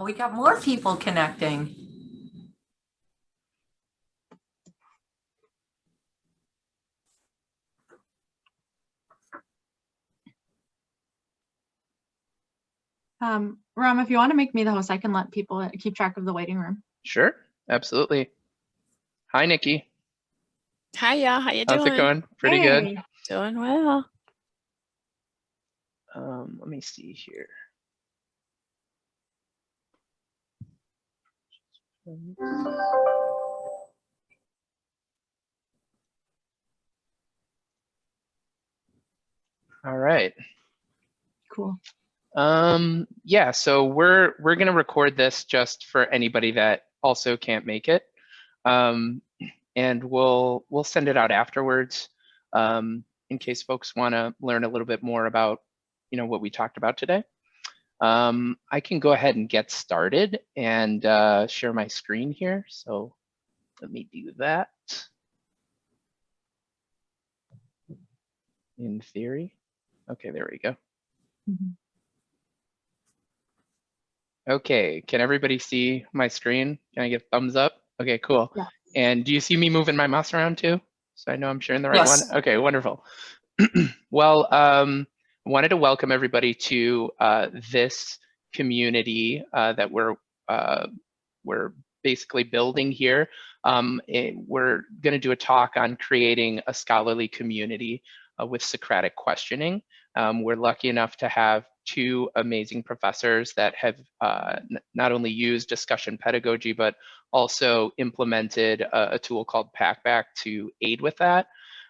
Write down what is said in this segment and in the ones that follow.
We got more people connecting. Ram, if you want to make me the host, I can let people keep track of the waiting room. Sure, absolutely. Hi, Nikki. Hiya, how you doing? How's it going? Pretty good. Doing well. Let me see here. All right. Cool. Yeah, so we're gonna record this just for anybody that also can't make it. And we'll send it out afterwards in case folks want to learn a little bit more about, what we talked about today. I can go ahead and get started and share my screen here. So let me do that. In theory. Okay, there we go. Okay, can everybody see my screen? Can I get thumbs up? Okay, cool. Yeah. And do you see me moving my mouse around too? So I know I'm sharing the right Yes. one. Okay, wonderful. Well, I wanted to welcome everybody to this community that we're basically building here. We're going to do a talk on creating a scholarly community with Socratic questioning. We're lucky enough to have two amazing professors that have not only used discussion pedagogy, but also implemented a tool called Packback to aid with that.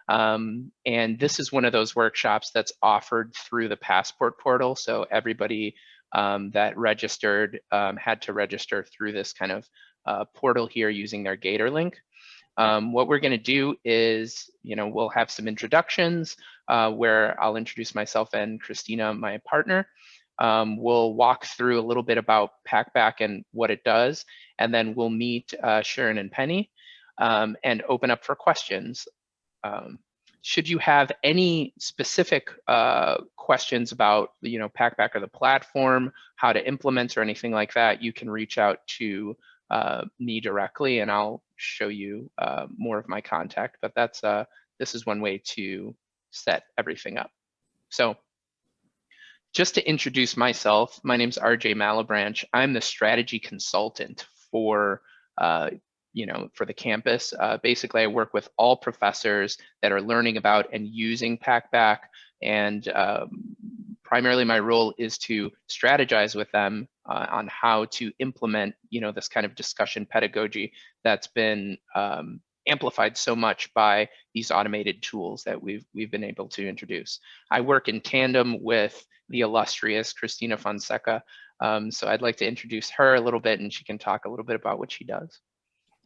And this is one of those workshops that's offered through the Passport portal. So everybody that registered had to register through this kind of portal here using their Gator link. What we're going to do is, we'll have some introductions where I'll introduce myself and Christina, my partner. We'll walk through a little bit about Packback and what it does, and then we'll meet Sharon and Penny and open up for questions. Should you have any specific questions about, Packback or the platform, how to implement or anything like that, you can reach out to me directly and I'll show you more of my contact. But that's this is one way to set everything up. So just to introduce myself, my name's RJ Malabranch. I'm the strategy consultant for for the campus. Basically, I work with all professors that are learning about and using Packback, and primarily my role is to strategize with them on how to implement, this kind of discussion pedagogy that's been amplified so much by these automated tools that we've been able to introduce. I work in tandem with the illustrious Christina Fonseca, so I'd like to introduce her a little bit, and she can talk a little bit about what she does.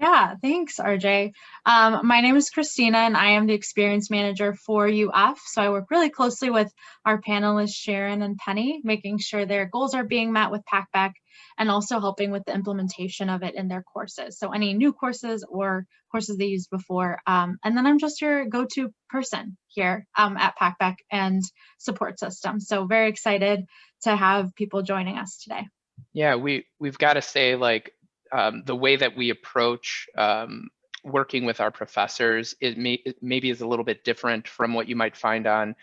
Yeah, thanks, RJ. My name is Christina, and I am the experience manager for UF. So I work really closely with our panelists, Sharon and Penny, making sure their goals are being met with Packback and also helping with the implementation of it in their courses. So any new courses or courses they used before. And then I'm just your go-to person here at Packback and support system. So very excited to have people joining us today. Yeah, we've got to say, like, the way that we approach working with our professors, it maybe is a little bit different from what you might find on,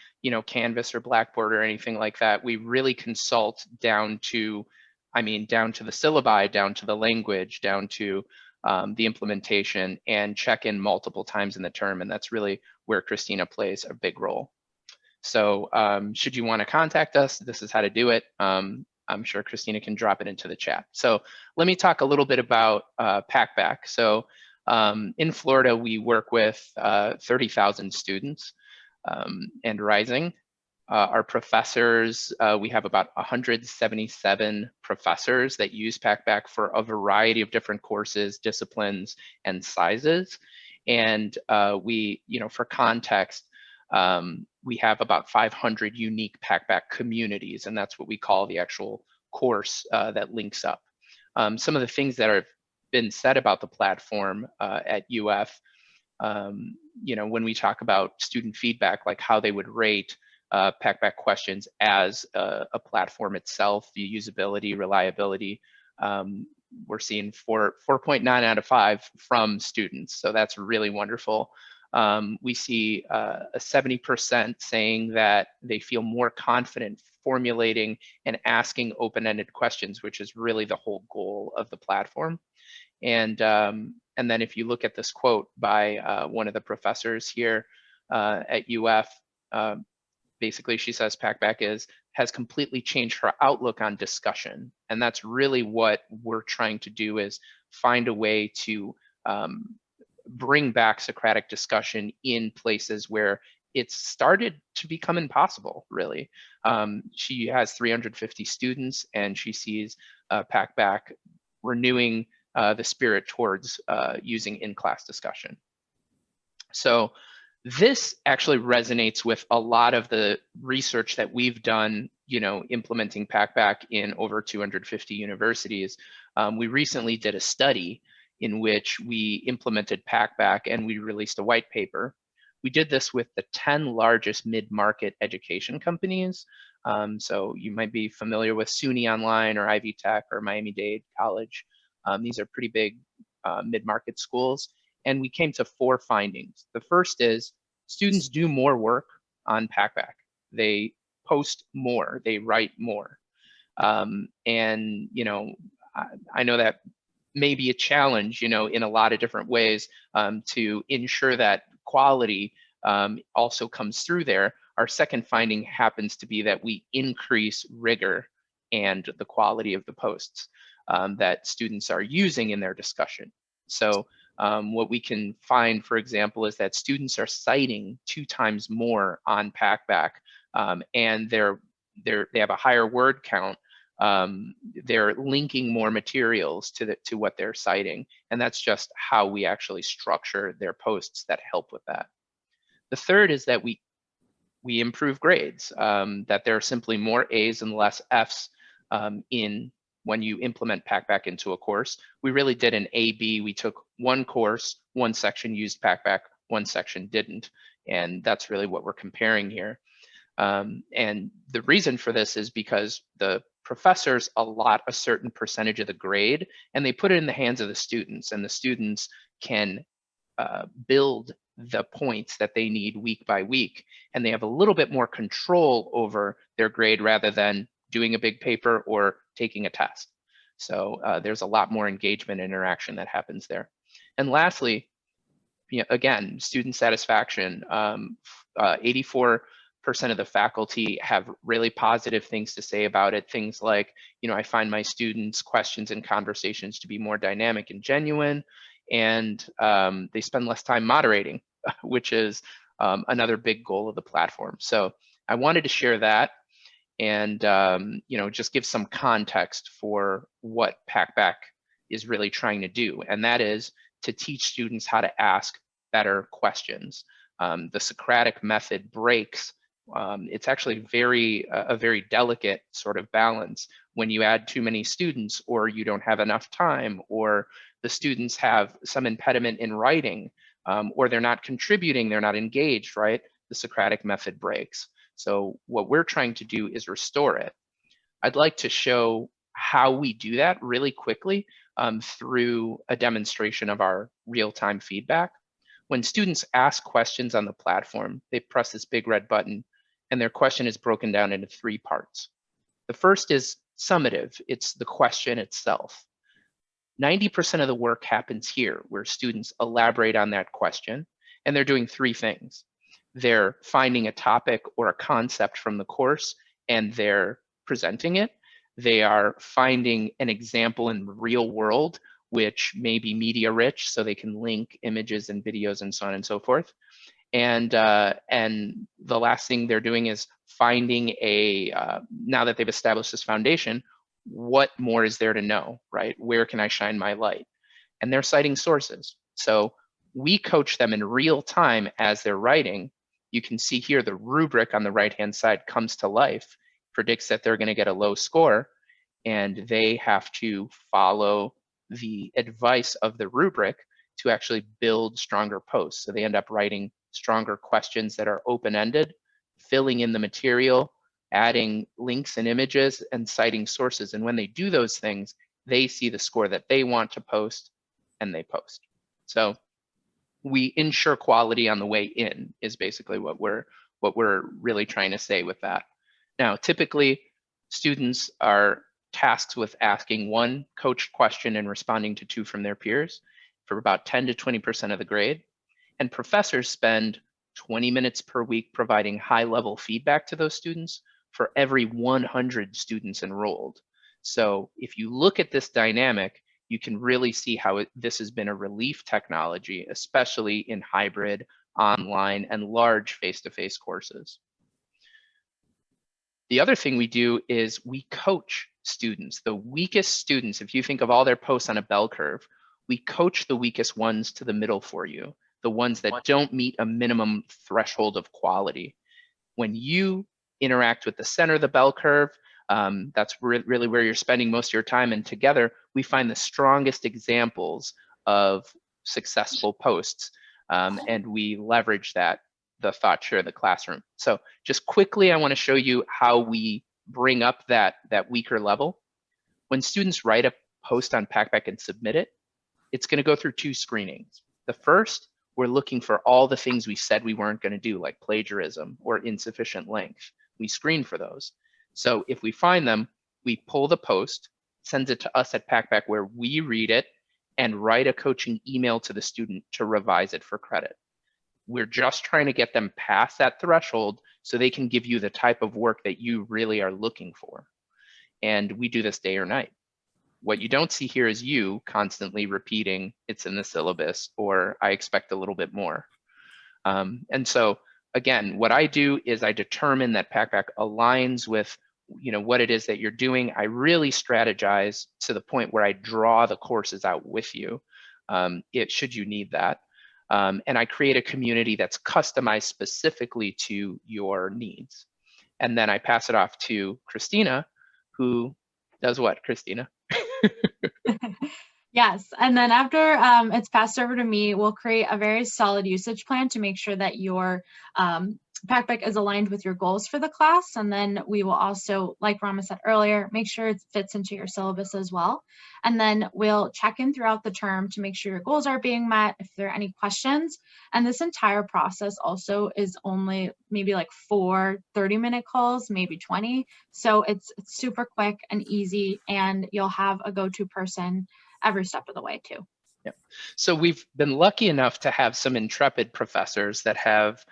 Canvas or Blackboard or anything like that. We really consult down to the syllabi, down to the language, down to the implementation, and check in multiple times in the term. And that's really where Christina plays a big role. So should you want to contact us, this is how to do it. I'm sure Christina can drop it into the chat. So let me talk a little bit about Packback. So in Florida, we work with 30,000 students and rising. Our professors, we have about 177 professors that use Packback for a variety of different courses, disciplines, and sizes. And for context, we have about 500 unique Packback communities, and that's what we call the actual course that links up. Some of the things that have been said about the platform at UF, when we talk about student feedback, like how they would rate Packback questions as a platform itself, the usability, reliability, We're seeing 4.9 out of 5 from students, so that's really wonderful. We see a 70% saying that they feel more confident formulating and asking open-ended questions, which is really the whole goal of the platform. And then if you look at this quote by one of the professors here at UF, basically she says PackBack has completely changed her outlook on discussion. And that's really what we're trying to do, is find a way to bring back Socratic discussion in places where it's started to become impossible, really. She has 350 students, and she sees PackBack renewing the spirit towards using in-class discussion. So this actually resonates with a lot of the research that we've done, implementing PackBack in over 250 universities. We recently did a study in which we implemented PackBack, and we released a white paper. We did this with the 10 largest mid-market education companies. So you might be familiar with SUNY Online or Ivy Tech or Miami-Dade College. These are pretty big mid-market schools. And we came to 4 findings. The first is students do more work on PackBack. They post more, they write more. And, I know that may be a challenge, in a lot of different ways to ensure that quality also comes through there. Our second finding happens to be that we increase rigor and the quality of the posts that students are using in their discussion. So what we can find, for example, is that students are citing 2 times more on PackBack, and they have a higher word count. They're linking more materials to what they're citing, and that's just how we actually structure their posts that help with that. The third is that we improve grades, that there are simply more A's and less F's when you implement PackBack into a course. We really did an A/B. We took one course, one section used PackBack, one section didn't, and that's really what we're comparing here. And the reason for this is because the professors allot a certain percentage of the grade, and they put it in the hands of the students, and the students can build the points that they need week by week, and they have a little bit more control over their grade rather than doing a big paper or taking a test. So there's a lot more engagement and interaction that happens there. And lastly, again, student satisfaction. 84% of the faculty have really positive things to say about it. Things like, I find my students' questions and conversations to be more dynamic and genuine, and they spend less time moderating, which is another big goal of the platform. So I wanted to share that and just give some context for what PackBack is really trying to do, and that is to teach students how to ask better questions. The Socratic method breaks. It's actually a very delicate sort of balance when you add too many students, or you don't have enough time, or the students have some impediment in writing, or they're not contributing, they're not engaged, right? The Socratic method breaks. So what we're trying to do is restore it. I'd like to show how we do that really quickly through a demonstration of our real-time feedback. When students ask questions on the platform, they press this big red button, and their question is broken down into 3 parts. The first is summative. It's the question itself. 90% of the work happens here, where students elaborate on that question, and they're doing 3 things. They're finding a topic or a concept from the course, and they're presenting it. They are finding an example in the real world, which may be media rich, so they can link images and videos and so on and so forth. And the last thing they're doing is finding now that they've established this foundation, what more is there to know, right? Where can I shine my light? And they're citing sources. So we coach them in real time as they're writing. You can see here the rubric on the right-hand side comes to life, predicts that they're going to get a low score, and they have to follow the advice of the rubric to actually build stronger posts. So they end up writing stronger questions that are open-ended, filling in the material, adding links and images, and citing sources. And when they do those things, they see the score that they want to post, and they post. So we ensure quality on the way in is basically what we're really trying to say with that. Now, typically, students are tasked with asking one coached question and responding to 2 from their peers for about 10 to 20% of the grade. And professors spend 20 minutes per week providing high-level feedback to those students for every 100 students enrolled. So if you look at this dynamic, you can really see how this has been a relief technology, especially in hybrid, online, and large face-to-face courses. The other thing we do is we coach students. The weakest students, if you think of all their posts on a bell curve, we coach the weakest ones to the middle for you, the ones that don't meet a minimum threshold of quality. When you interact with the center of the bell curve, that's really where you're spending most of your time, and together we find the strongest examples of successful posts, and we leverage the thought share of the classroom. So just quickly, I want to show you how we bring up that weaker level. When students write a post on Packback and submit it, it's going to go through 2 screenings. The first, we're looking for all the things we said we weren't going to do, like plagiarism or insufficient length. We screen for those. So if we find them, we pull the post, sends it to us at Packback, where we read it and write a coaching email to the student to revise it for credit. We're just trying to get them past that threshold so they can give you the type of work that you really are looking for. And we do this day or night. What you don't see here is you constantly repeating, it's in the syllabus, or I expect a little bit more. And so again, what I do is I determine that Packback aligns with what it is that you're doing. I really strategize to the point where I draw the courses out with you, should you need that. And I create a community that's customized specifically to your needs. And then I pass it off to Christina, who does what, Christina? Yes, and then after it's passed over to me, we'll create a very solid usage plan to make sure that your Packback is aligned with your goals for the class. And then we will also, like Rama said earlier, make sure it fits into your syllabus as well. And then we'll check in throughout the term to make sure your goals are being met, if there are any questions. And this entire process also is only maybe like 4 30-minute calls, maybe 20. So it's super quick and easy, and you'll have a go-to person every step of the way too. Yep. So we've been lucky enough to have some intrepid professors that have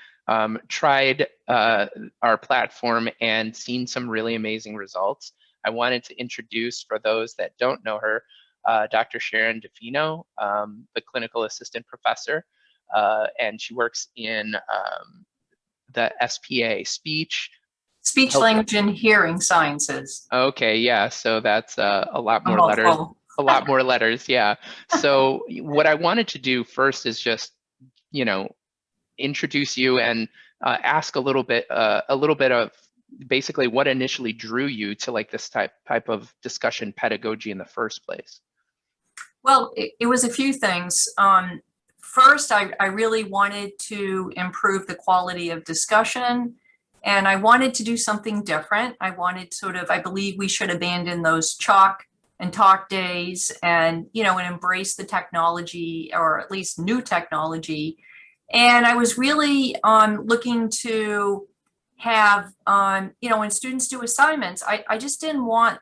tried our platform and seen some really amazing results. I wanted to introduce, for those that don't know her, Dr. Sharon DiFono, the clinical assistant professor, and she works in the SPA, speech, Language, and hearing sciences. Okay, yeah, so that's a lot more letters. A lot more letters, yeah. So what I wanted to do first is just, introduce you and ask a little bit of basically what initially drew you to like this type of discussion pedagogy in the first place. Well, it was a few things. First, I really wanted to improve the quality of discussion, and I wanted to do something different. I wanted I believe we should abandon those chalk and talk days and, and embrace the technology, or at least new technology. And I was really looking to have, when students do assignments, I just didn't want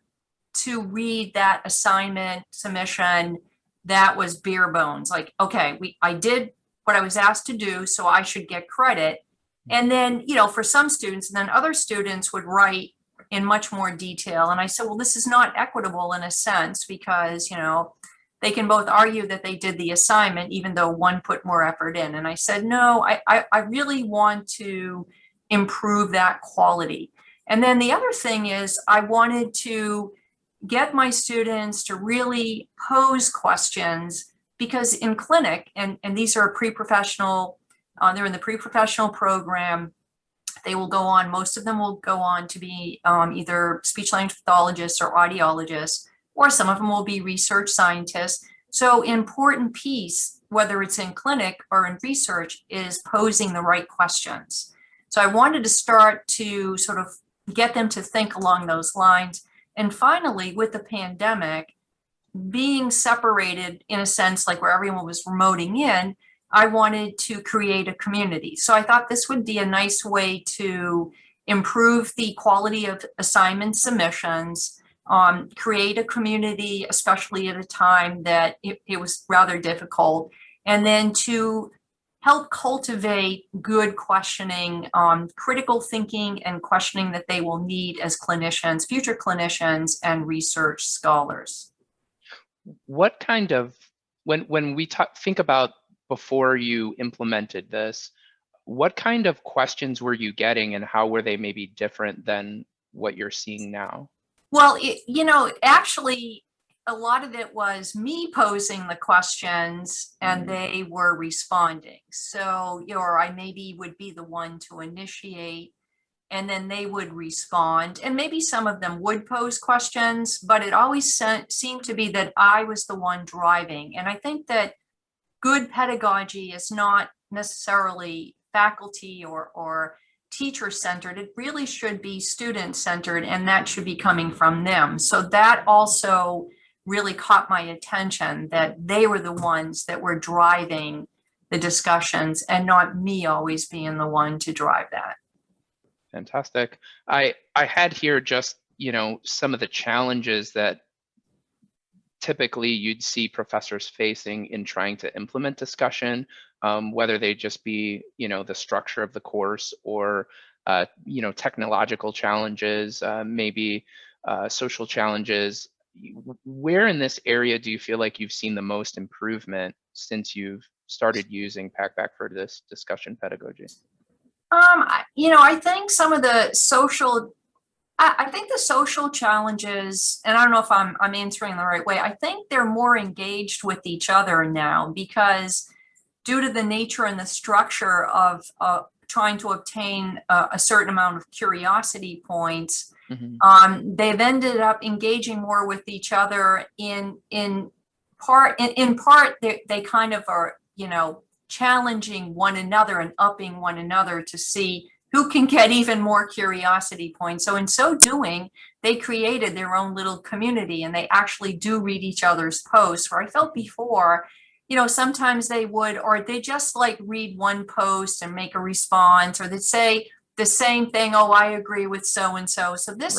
to read that assignment submission that was bare bones. Like, okay, I did what I was asked to do, so I should get credit. And then, for some students, and then other students would write in much more detail. And I said, well, this is not equitable in a sense, because, they can both argue that they did the assignment, even though one put more effort in. And I said, no, I really want to improve that quality. And then the other thing is I wanted to get my students to really pose questions, because in clinic, and these are pre-professional, they're in the pre-professional program, they will go on, most of them will go on to be either speech language pathologists or audiologists, or some of them will be research scientists. So important piece, whether it's in clinic or in research, is posing the right questions. So I wanted to start to sort of get them to think along those lines. And finally, with the pandemic, being separated in a sense, like where everyone was remoting in, I wanted to create a community. So I thought this would be a nice way to improve the quality of assignment submissions, create a community, especially at a time that it was rather difficult, and then to help cultivate good questioning, critical thinking and questioning that they will need as clinicians, future clinicians and research scholars. What kind of, when we think about before you implemented this, what kind of questions were you getting and how were they maybe different than what you're seeing now? Well, actually, a lot of it was me posing the questions and they were responding. So, or I maybe would be the one to initiate and then they would respond. And maybe some of them would pose questions, but it always seemed to be that I was the one driving. And I think that good pedagogy is not necessarily faculty or teacher centered. It really should be student centered, and that should be coming from them. So that also really caught my attention, that they were the ones that were driving the discussions and not me always being the one to drive that. Fantastic. I had here just, some of the challenges that typically you'd see professors facing in trying to implement discussion, whether they just be, the structure of the course or, technological challenges, maybe social challenges. Where in this area do you feel like you've seen the most improvement since you've started using PACBAC for this discussion pedagogy? I think some of the social, I think the social challenges, and I don't know if I'm answering the right way, I think they're more engaged with each other now because due to the nature and the structure of trying to obtain a certain amount of curiosity points, they've ended up engaging more with each other in part, they kind of are, challenging one another and upping one another to see who can get even more curiosity points. So in so doing, they created their own little community and they actually do read each other's posts, where I felt before, sometimes they would, or they just like read one post and make a response, or they'd say the same thing, oh, I agree with so-and-so. So this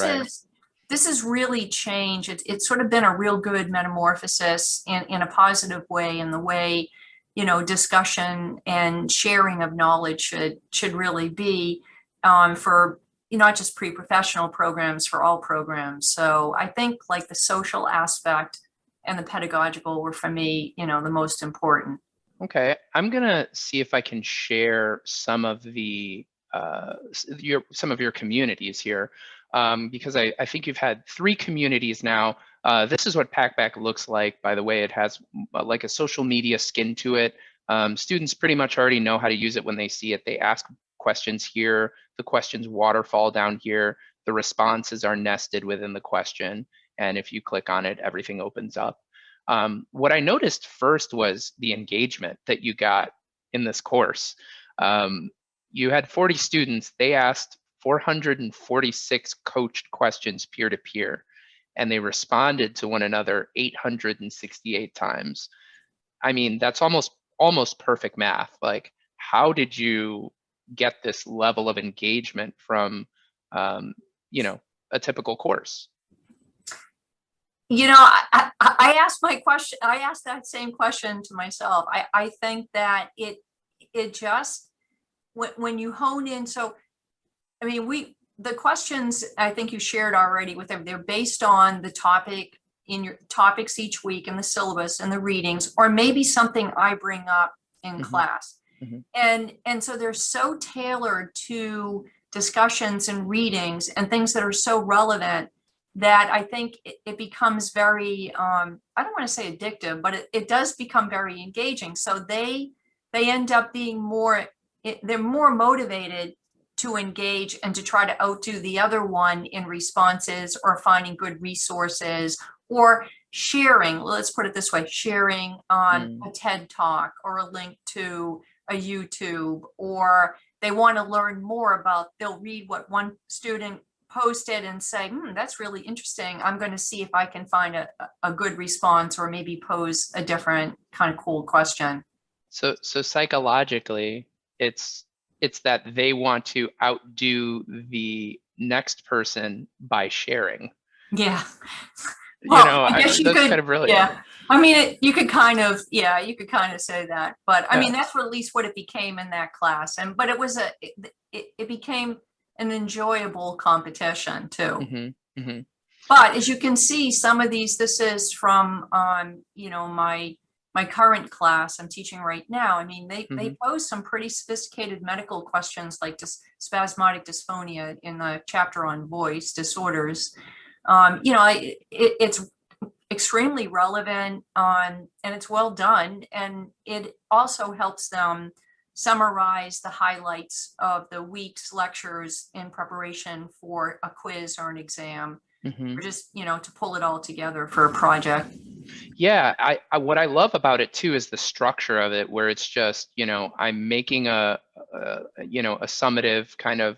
is really changed. It's sort of been a real good metamorphosis in a positive way, in the way discussion and sharing of knowledge should really be for not just pre-professional programs, for all programs. So I think like the social aspect and the pedagogical were for me, the most important. Okay, I'm gonna see if I can share some of the some of your communities here, because I think you've had 3 communities now. This is what PACBAC looks like. By the way, it has like a social media skin to it. Students pretty much already know how to use it when they see it. They ask questions here. The questions waterfall down here. The responses are nested within the question. And if you click on it, everything opens up. What I noticed first was the engagement that you got in this course. You had 40 students. They asked 446 coached questions peer-to-peer, and they responded to one another 868 times. I mean, that's almost perfect math. Like, how did you get this level of engagement from, a typical course? I asked my question. I asked that same question to myself. I think that it just, when you hone in. So, I mean, the questions I think you shared already with them, they're based on the topic in your topics each week in the syllabus and the readings, or maybe something I bring up in class. And so they're so tailored to discussions and readings and things that are so relevant that I think it becomes very, I don't want to say addictive, but it does become very engaging. So they end up being they're more motivated to engage and to try to outdo the other one in responses or finding good resources or sharing, let's put it this way, sharing on a TED Talk or a link to a YouTube, or they want to learn more about, they'll read what one student post it and say, that's really interesting. I'm going to see if I can find a good response or maybe pose a different kind of cool question. So psychologically, it's that they want to outdo the next person by sharing. Yeah. You Well, know, I guess you that's could, kind of brilliant. yeah. I mean, you could kind of say that, but I mean, Yeah. that's at least what it became in that class. But it was it became an enjoyable competition too. Mm-hmm. Mm-hmm. But as you can see, some of these, this is from, my current class I'm teaching right now. I mean, they pose some pretty sophisticated medical questions like spasmodic dysphonia in the chapter on voice disorders. It's extremely relevant and it's well done. And it also helps them summarize the highlights of the week's lectures in preparation for a quiz or an exam. Or just, to pull it all together for a project. Yeah, I what I love about it too is the structure of it, where it's just, I'm making a summative kind of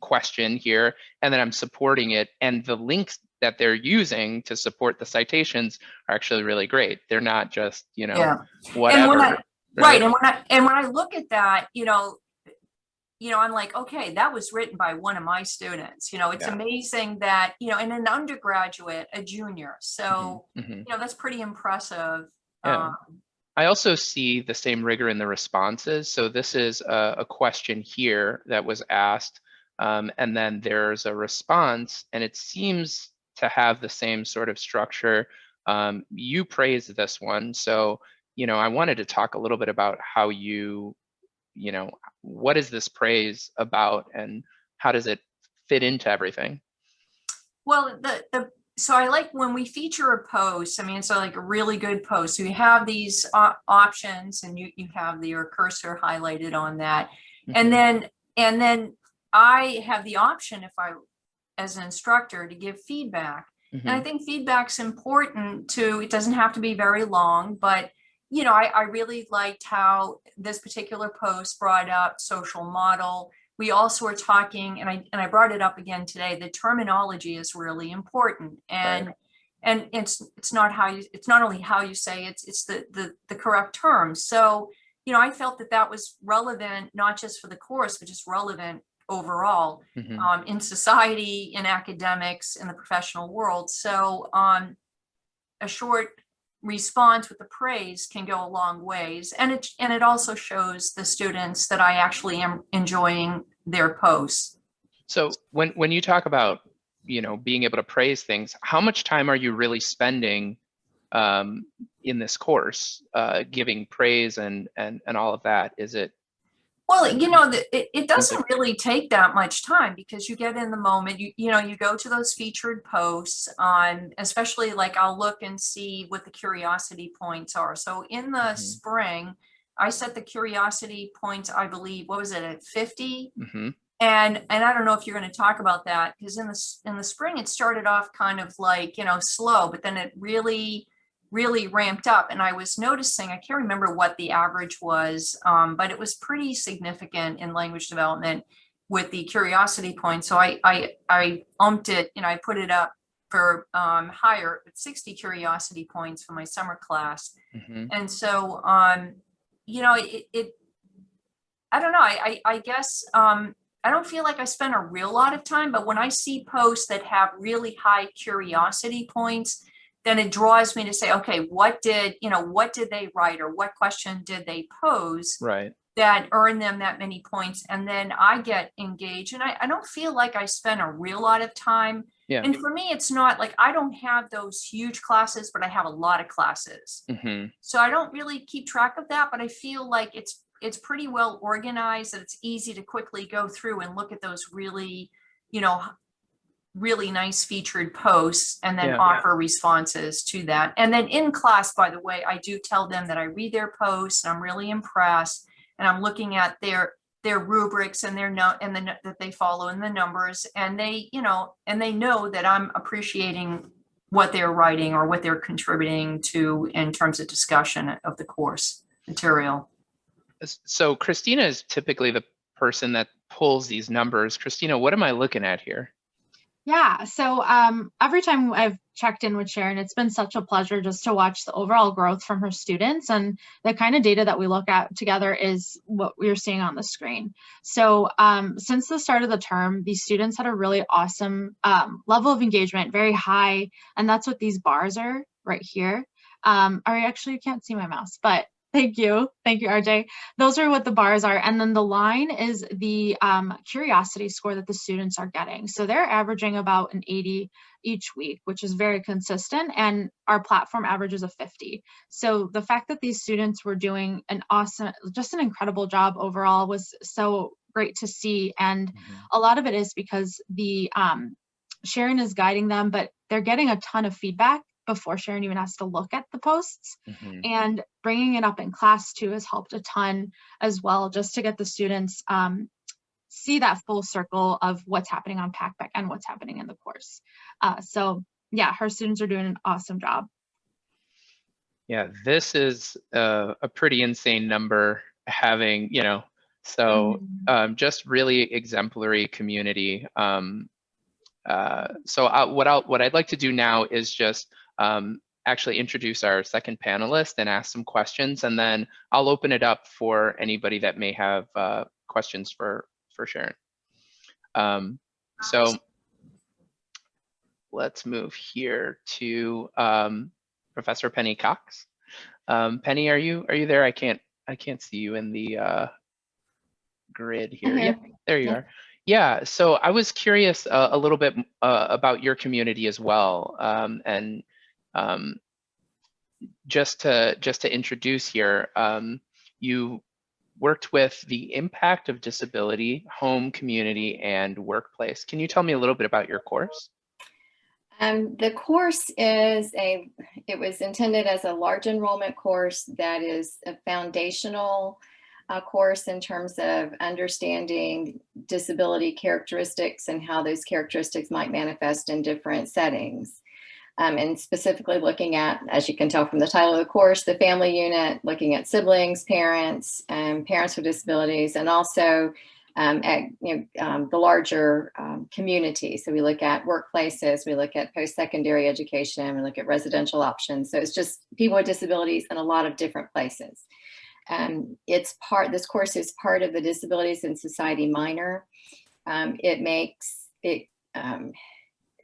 question here, and then I'm supporting it, and the links that they're using to support the citations are actually really great. They're not just, whatever. Right. And when I look at that, I'm like, okay, that was written by one of my students. It's amazing that, and an undergraduate, a junior. So, that's pretty impressive. Yeah. I also see the same rigor in the responses. So this is a question here that was asked, and then there's a response, and it seems to have the same sort of structure. You praised this one. So, I wanted to talk a little bit about how what is this praise about and how does it fit into everything? Well, so I like when we feature a post, I mean, it's like a really good post. So you have these options and you have your cursor highlighted on that. And then I have the option as an instructor to give feedback. And I think feedback's important too. It doesn't have to be very long, but I really liked how this particular post brought up social model. We also were talking, and I brought it up again today, the terminology is really important. And it's not only how you say it's the correct terms. So, I felt that was relevant, not just for the course, but just relevant overall in society, in academics, in the professional world. So a short response with the praise can go a long ways, and it also shows the students that I actually am enjoying their posts. So when you talk about being able to praise things, how much time are you really spending in this course giving praise and all of that? Is it? Well, it doesn't really take that much time because you get in the moment, you go to those featured posts on, especially like I'll look and see what the curiosity points are. So in the spring, I set the curiosity points, I believe, what was it, at 50? And I don't know if you're going to talk about that because in the spring, it started off kind of like, slow, but then it really ramped up. And I was noticing, I can't remember what the average was, but it was pretty significant in language development with the curiosity point. So I umped it, I put it up for higher, 60 curiosity points for my summer class. And so, I don't know, I guess, I don't feel like I spent a real lot of time, but when I see posts that have really high curiosity points, then it draws me to say, okay, what did they write or what question did they pose that earned them that many points? And then I get engaged, and I don't feel like I spent a real lot of time. Yeah. And for me, it's not like I don't have those huge classes, but I have a lot of classes. So I don't really keep track of that, but I feel like it's pretty well organized, that it's easy to quickly go through and look at those really, really nice featured posts and then offer responses to that. And then in class, by the way, I do tell them that I read their posts and I'm really impressed, and I'm looking at their rubrics and that they follow in the numbers, and they know that I'm appreciating what they're writing or what they're contributing to in terms of discussion of the course material. So Christina is typically the person that pulls these numbers. Christina, what am I looking at here? Yeah, so every time I've checked in with Sharon, it's been such a pleasure just to watch the overall growth from her students, and the kind of data that we look at together is what we're seeing on the screen. So since the start of the term, these students had a really awesome level of engagement, very high, and that's what these bars are right here. Actually, you can't see my mouse, but thank you, RJ. Those are what the bars are. And then the line is the curiosity score that the students are getting. So they're averaging about an 80 each week, which is very consistent. And our platform averages a 50. So the fact that these students were doing just an incredible job overall was so great to see. And a lot of it is because the Sharon is guiding them, but they're getting a ton of feedback before Sharon even has to look at the posts. And bringing it up in class too has helped a ton as well, just to get the students see that full circle of what's happening on PACBEC and what's happening in the course. So yeah, her students are doing an awesome job. Yeah, this is a pretty insane number having, so just really exemplary community. What I'd like to do now is just actually introduce our second panelist and ask some questions, and then I'll open it up for anybody that may have questions for Sharon. So let's move here to Professor Penny Cox. Penny, are you there? I can't see you in the grid here. Yeah, there you are. Yeah, so I was curious a little bit about your community as well, and just to introduce here, you worked with the impact of disability, home, community, and workplace. Can you tell me a little bit about your course? The course it was intended as a large enrollment course that is a foundational course in terms of understanding disability characteristics and how those characteristics might manifest in different settings. And specifically looking at, as you can tell from the title of the course, the family unit, looking at siblings, parents, parents with disabilities, and also at the larger community. So we look at workplaces, we look at post-secondary education, we look at residential options. So it's just people with disabilities in a lot of different places. This course is part of the Disabilities in Society minor.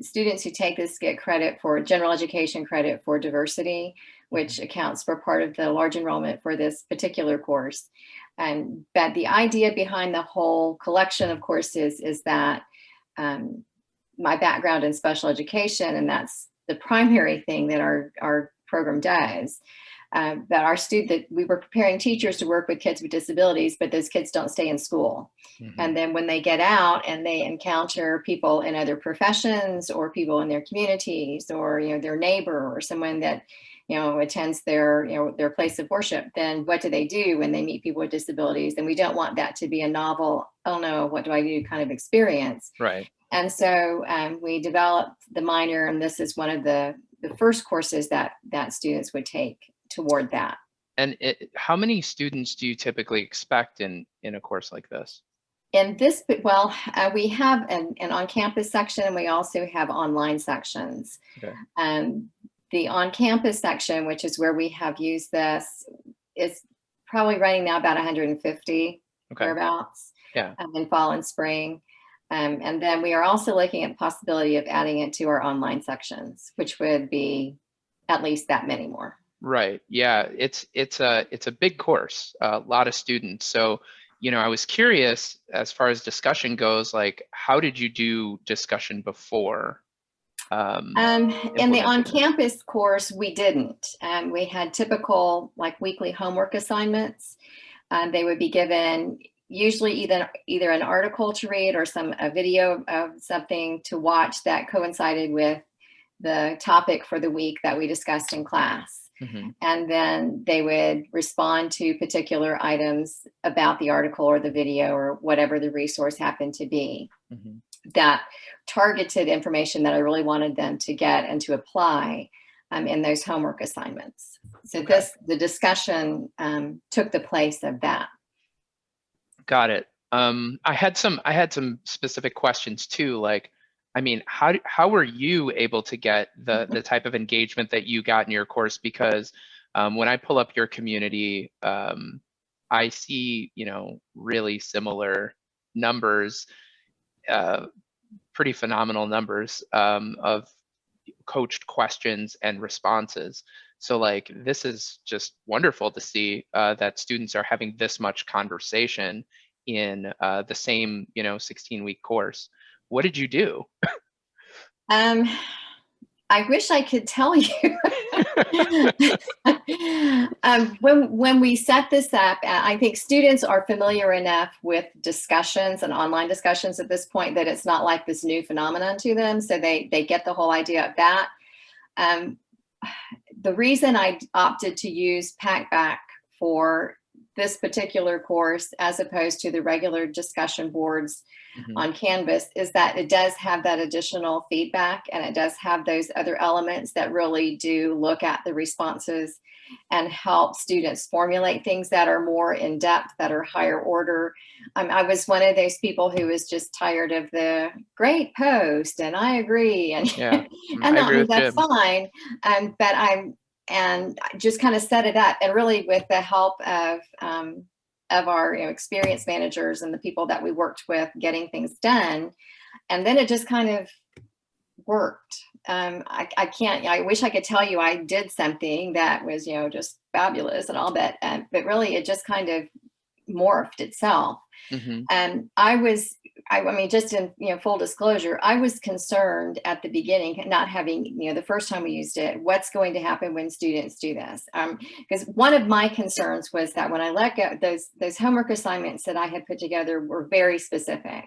Students who take this get credit for general education credit for diversity, which accounts for part of the large enrollment for this particular course. But the idea behind the whole collection of courses is that my background in special education, and that's the primary thing that our program does. That we were preparing teachers to work with kids with disabilities, but those kids don't stay in school. And then when they get out and they encounter people in other professions or people in their communities or, their neighbor or someone that, attends their place of worship, then what do they do when they meet people with disabilities? And we don't want that to be a novel, oh no, what do I do kind of experience. Right. And so we developed the minor, and this is one of the first courses that students would take toward that. And how many students do you typically expect in a course like this? In this, we have an on-campus section, and we also have online sections. Okay. The on-campus section, which is where we have used this, is probably running now about 150 thereabouts. Yeah. In fall and spring. And then we are also looking at the possibility of adding it to our online sections, which would be at least that many more. Right. Yeah. It's a big course, a lot of students. So, I was curious as far as discussion goes, like, how did you do discussion before? In the on-campus course, we didn't. We had typical weekly homework assignments. They would be given usually either an article to read or a video of something to watch that coincided with the topic for the week that we discussed in class. And then they would respond to particular items about the article or the video or whatever the resource happened to be. That targeted information that I really wanted them to get and to apply in those homework assignments. So the discussion took the place of that. Got it. I had some specific questions too, like I mean, how were you able to get the type of engagement that you got in your course? Because when I pull up your community, I see, you know, really similar numbers, pretty phenomenal numbers of coached questions and responses. So like, this is just wonderful to see that students are having this much conversation in the same, you know, 16-week course. What did you do? I wish I could tell you. When we set this up, I think students are familiar enough with discussions and online discussions at this point that it's not like this new phenomenon to them. So they get the whole idea of that. The reason I opted to use Packback for this particular course, as opposed to the regular discussion boards on Canvas, is that it does have that additional feedback, and it does have those other elements that really do look at the responses and help students formulate things that are more in depth, that are higher order. I was one of those people who was just tired of the great post and I agree, and Yeah, and I agree with that's Jim. fine. But I just kind of set it up, and really with the help of our experience managers and the people that we worked with getting things done. And then it just kind of worked. I wish I could tell you I did something that was, just fabulous and all that. But really it just kind of morphed itself. And I mean, just in, full disclosure, I was concerned at the beginning, not having, the first time we used it, what's going to happen when students do this? Because one of my concerns was that when I let go, those homework assignments that I had put together were very specific,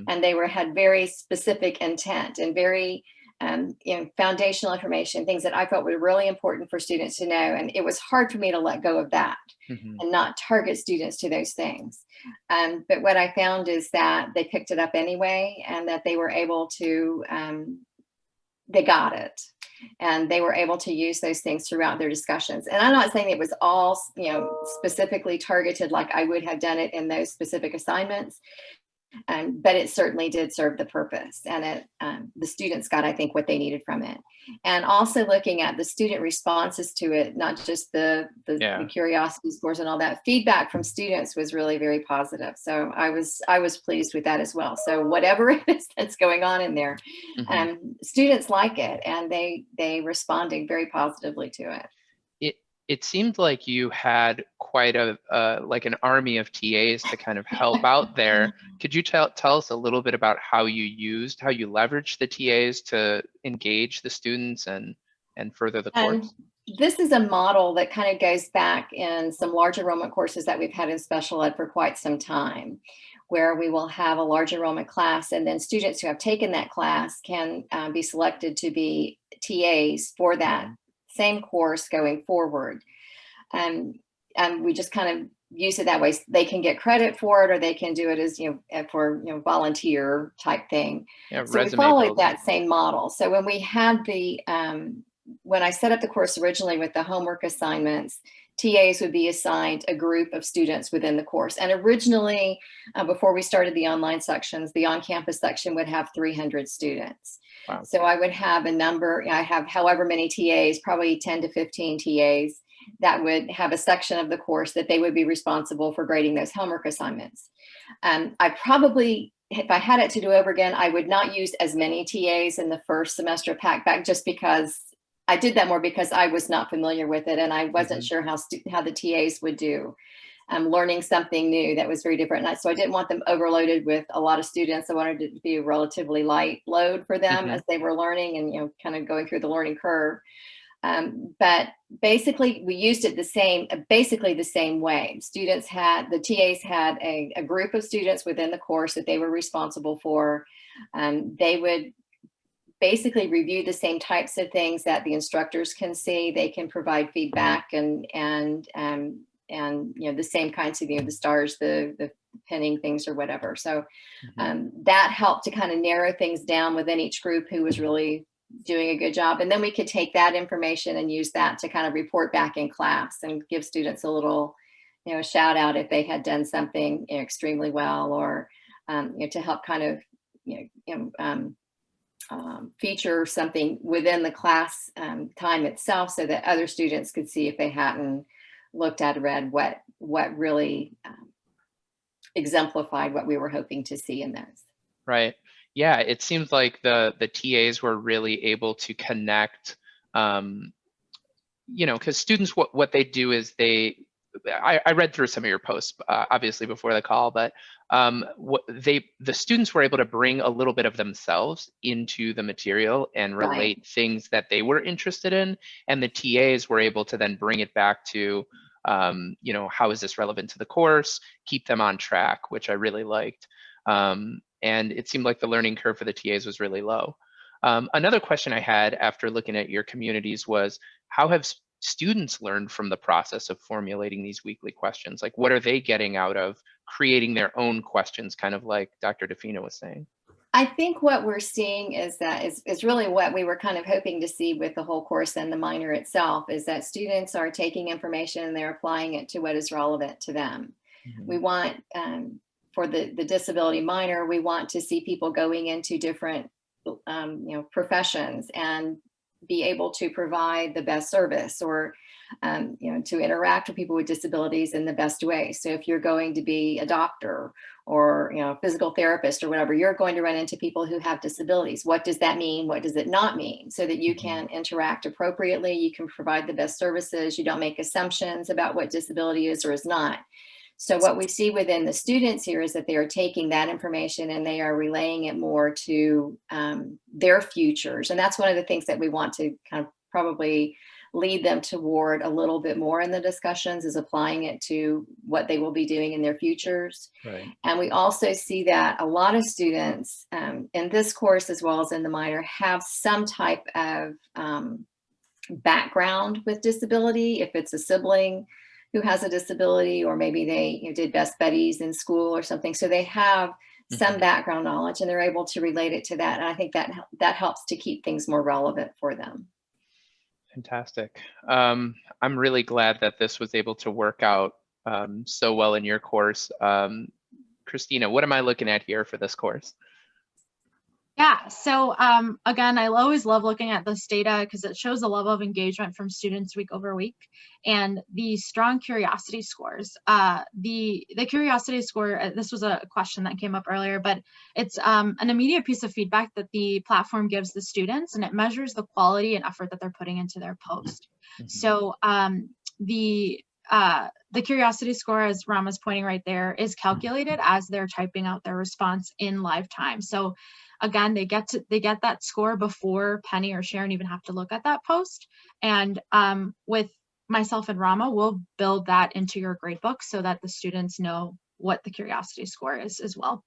and they had very specific intent and very, foundational information, things that I felt were really important for students to know. And it was hard for me to let go of that and not target students to those things. But what I found is that they picked it up anyway, and that they were able to, they got it. And they were able to use those things throughout their discussions. And I'm not saying it was all, specifically targeted like I would have done it in those specific assignments. But it certainly did serve the purpose, and the students got, I think, what they needed from it. And also looking at the student responses to it, not just the curiosity scores and all that, feedback from students was really very positive. So I was pleased with that as well. So whatever it is that's going on in there, students like it, and they responded very positively to it. It seemed like you had quite a like an army of TAs to kind of help out there. Could you tell us a little bit about how you leveraged the TAs to engage the students and further the course? This is a model that kind of goes back in some large enrollment courses that we've had in special ed for quite some time, where we will have a large enrollment class, and then students who have taken that class can be selected to be TAs for that same course going forward. And we just kind of use it that way. They can get credit for it, or they can do it as, for, volunteer type thing. Yeah, so we followed that same model. So when we had when I set up the course originally with the homework assignments, TAs would be assigned a group of students within the course. And originally, before we started the online sections, the on-campus section would have 300 students. Wow. So I would have a number, I have however many TAs, probably 10 to 15 TAs, that would have a section of the course that they would be responsible for grading those homework assignments. I probably, if I had it to do over again, I would not use as many TAs in the first semester of Packback, just because I did that more because I was not familiar with it, and I wasn't sure how the TAs would do. Learning something new that was very different. So I didn't want them overloaded with a lot of students. I wanted it to be a relatively light load for them as they were learning and, kind of going through the learning curve. But basically we used it basically the same way. The TAs had a group of students within the course that they were responsible for. They would basically review the same types of things that the instructors can see. They can provide feedback and the same kinds of, the stars, the pinning things or whatever. So that helped to kind of narrow things down within each group who was really doing a good job. And then we could take that information and use that to kind of report back in class and give students a little, shout out if they had done something extremely well, or to help kind of, feature something within the class time itself so that other students could see, if they hadn't looked at or read, what really exemplified what we were hoping to see in those. Right. Yeah, it seems like the TAs were really able to connect, you know, because students, what they do is I read through some of your posts, obviously before the call, but the students were able to bring a little bit of themselves into the material and relate things that they were interested in, and the TAs were able to then bring it back to, you know, how is this relevant to the course? Keep them on track, which I really liked, and it seemed like the learning curve for the TAs was really low. Another question I had after looking at your communities was, how have students learned from the process of formulating these weekly questions? Like, what are they getting out of creating their own questions, kind of like Dr. DiFono was saying? I think what we're seeing is that is really what we were kind of hoping to see with the whole course and the minor itself, is that students are taking information and they're applying it to what is relevant to them. Mm-hmm. We want, for the disability minor, we want to see people going into different professions and be able to provide the best service, or to interact with people with disabilities in the best way. So if you're going to be a doctor or physical therapist or whatever, you're going to run into people who have disabilities. What does that mean? What does it not mean? So that you can interact appropriately, you can provide the best services, you don't make assumptions about what disability is or is not. So what we see within the students here is that they are taking that information and they are relaying it more to their futures. And that's one of the things that we want to kind of probably lead them toward a little bit more in the discussions, is applying it to what they will be doing in their futures. Right. And we also see that a lot of students in this course, as well as in the minor, have some type of background with disability. If it's a sibling who has a disability, or maybe they did best buddies in school or something. So they have some background knowledge and they're able to relate it to that. And I think that helps to keep things more relevant for them. Fantastic. I'm really glad that this was able to work out so well in your course. Christina, what am I looking at here for this course? Yeah, so again, I always love looking at this data because it shows the level of engagement from students week over week, and the strong curiosity scores. The curiosity score, this was a question that came up earlier, but it's an immediate piece of feedback that the platform gives the students, and it measures the quality and effort that they're putting into their post. So the curiosity score, as Rama's pointing right there, is calculated as they're typing out their response in live time. So again, they get that score before Penny or Sharon even have to look at that post. And with myself and Rama, we'll build that into your gradebook so that the students know what the curiosity score is as well.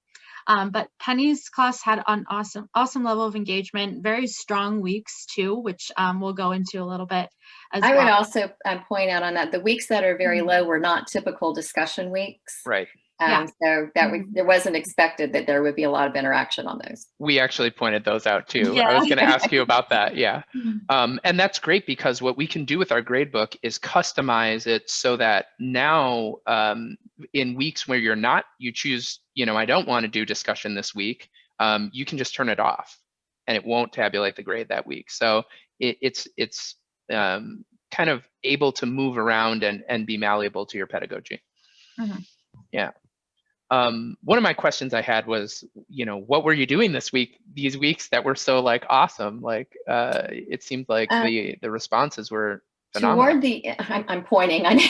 But Penny's class had an awesome level of engagement, very strong weeks too, which we'll go into a little bit as well. I would also point out on that, the weeks that are very low were not typical discussion weeks. Right. So that there wasn't expected that there would be a lot of interaction on those. We actually pointed those out too. Yeah. I was going to ask you about that. Yeah. And that's great, because what we can do with our gradebook is customize it so that now in weeks where you choose, I don't want to do discussion this week, you can just turn it off and it won't tabulate the grade that week. So it's kind of able to move around and be malleable to your pedagogy. Yeah. One of my questions I had was, what were you doing these weeks that were so awesome? It seemed like the responses were phenomenal. I'm pointing, I know.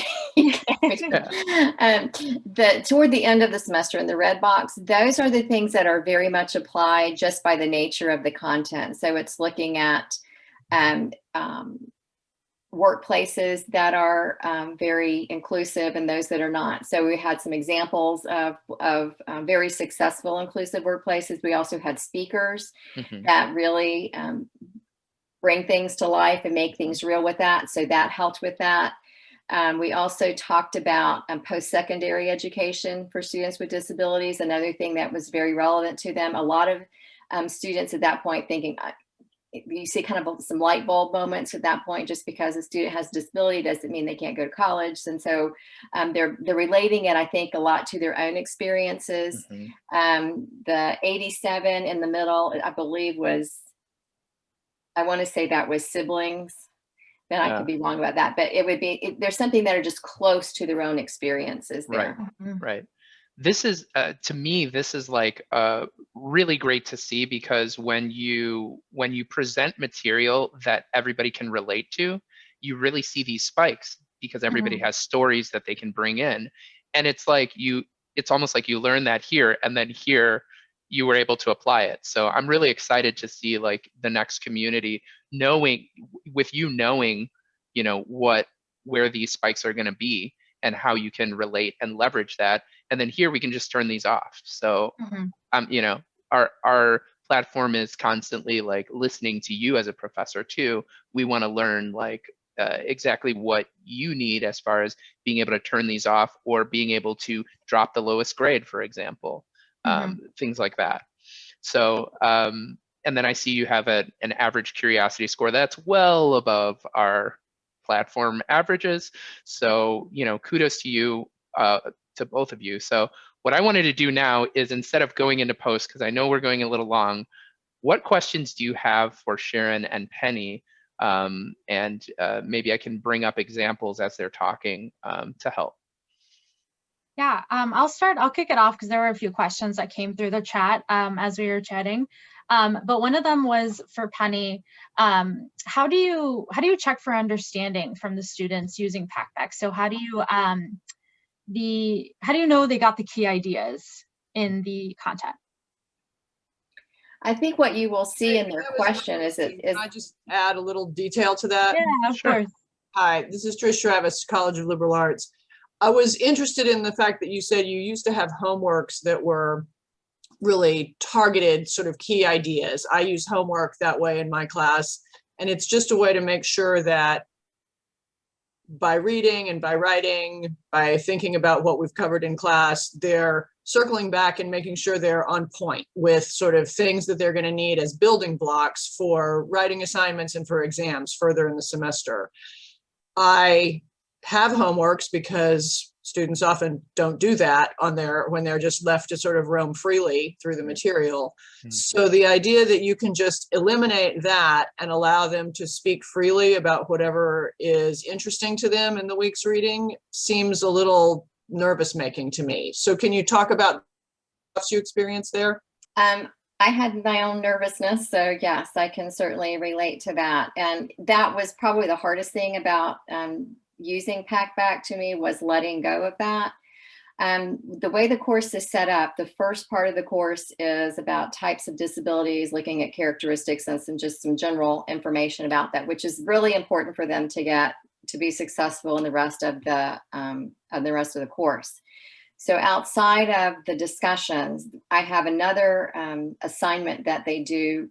Toward the end of the semester in the red box, those are the things that are very much applied just by the nature of the content. So it's looking at workplaces that are very inclusive and those that are not. So we had some examples of very successful inclusive workplaces. We also had speakers that really bring things to life and make things real with that. So that helped with that. We also talked about post-secondary education for students with disabilities, another thing that was very relevant to them. A lot of students at that point thinking, you see kind of some light bulb moments at that point. Just because a student has a disability doesn't mean they can't go to college. And so they're relating it, I think, a lot to their own experiences. The 87 in the middle, I believe, was I want to say that was siblings. Then I Yeah. could be wrong about that, but it would be, there's something that are just close to their own experiences Right. there. Right. This is, to me, this is like really great to see, because when you present material that everybody can relate to, you really see these spikes, because everybody has stories that they can bring in. And it's like it's almost like you learn that here, and then here you were able to apply it. So I'm really excited to see like the next community knowing, you know, where these spikes are going to be and how you can relate and leverage that. And then here we can just turn these off. So, you know, our platform is constantly like listening to you as a professor too. We want to learn like exactly what you need as far as being able to turn these off, or being able to drop the lowest grade, for example, things like that. So, and then I see you have an average curiosity score that's well above our platform averages. So, you know, kudos to you, to both of you. So what I wanted to do now is, instead of going into post, because I know we're going a little long, what questions do you have for Sharon and Penny? And maybe I can bring up examples as they're talking to help. Yeah, I'll kick it off because there were a few questions that came through the chat as we were chatting. But one of them was for Penny. How do you check for understanding from the students using PackBack? So how do you know they got the key ideas in the content? I think what you will see in their That was question is interesting. that Can I just add a little detail to that? Yeah, of Sure. course. Hi, this is Trish Travis, College of Liberal Arts. I was interested in the fact that you said you used to have homeworks that were really targeted sort of key ideas. I use homework that way in my class, and it's just a way to make sure that by reading and by writing, by thinking about what we've covered in class, they're circling back and making sure they're on point with sort of things that they're going to need as building blocks for writing assignments and for exams further in the semester. I have homeworks because students often don't do that when they're just left to sort of roam freely through the material. So the idea that you can just eliminate that and allow them to speak freely about whatever is interesting to them in the week's reading seems a little nervous making to me. So can you talk about what you experienced there? I had my own nervousness, so yes, I can certainly relate to that. And that was probably the hardest thing about using PackBack to me, was letting go of that. The way the course is set up, the first part of the course is about types of disabilities, looking at characteristics and some general information about that, which is really important for them to be successful in the rest of the course. So outside of the discussions, I have another assignment that they do.